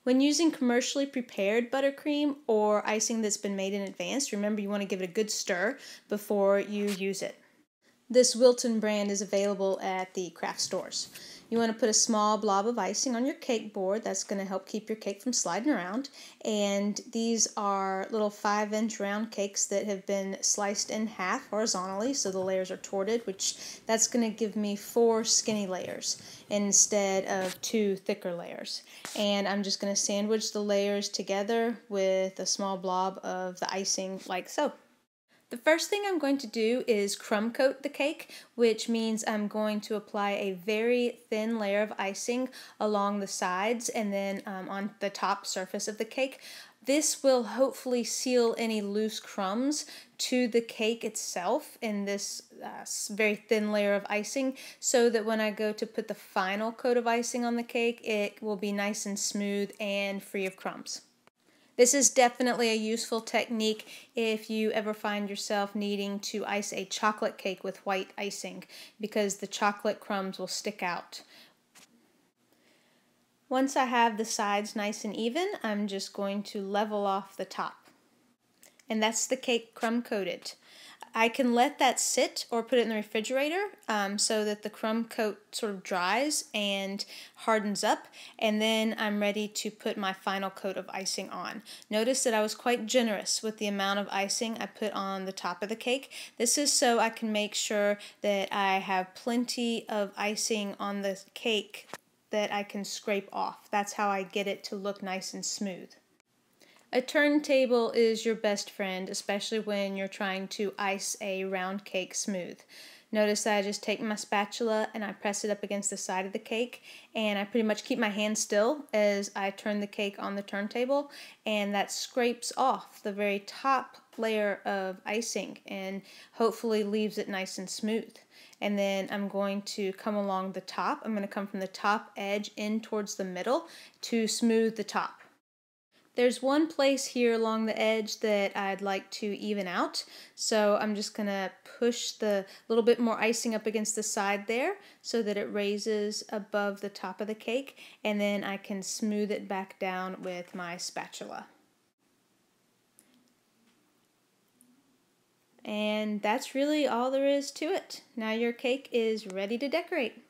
When using commercially prepared buttercream or icing that's been made in advance, remember you want to give it a good stir before you use it. This Wilton brand is available at the craft stores. You want to put a small blob of icing on your cake board. That's going to help keep your cake from sliding around. And these are little 5-inch round cakes that have been sliced in half horizontally, so the layers are torted, which that's going to give me 4 skinny layers instead of 2 thicker layers. And I'm just going to sandwich the layers together with a small blob of the icing like so. The first thing I'm going to do is crumb coat the cake, which means I'm going to apply a very thin layer of icing along the sides and then on the top surface of the cake. This will hopefully seal any loose crumbs to the cake itself in this very thin layer of icing, so that when I go to put the final coat of icing on the cake, it will be nice and smooth and free of crumbs. This is definitely a useful technique if you ever find yourself needing to ice a chocolate cake with white icing, because the chocolate crumbs will stick out. Once I have the sides nice and even, I'm just going to level off the top. And that's the cake crumb coated. I can let that sit or put it in the refrigerator so that the crumb coat sort of dries and hardens up, and then I'm ready to put my final coat of icing on. Notice that I was quite generous with the amount of icing I put on the top of the cake. This is so I can make sure that I have plenty of icing on the cake that I can scrape off. That's how I get it to look nice and smooth. A turntable is your best friend, especially when you're trying to ice a round cake smooth. Notice that I just take my spatula and I press it up against the side of the cake, and I pretty much keep my hand still as I turn the cake on the turntable, and that scrapes off the very top layer of icing and hopefully leaves it nice and smooth. And then I'm going to come along the top. I'm going to come from the top edge in towards the middle to smooth the top. There's one place here along the edge that I'd like to even out, so I'm just going to push the little bit more icing up against the side there so that it raises above the top of the cake, and then I can smooth it back down with my spatula. And that's really all there is to it. Now your cake is ready to decorate.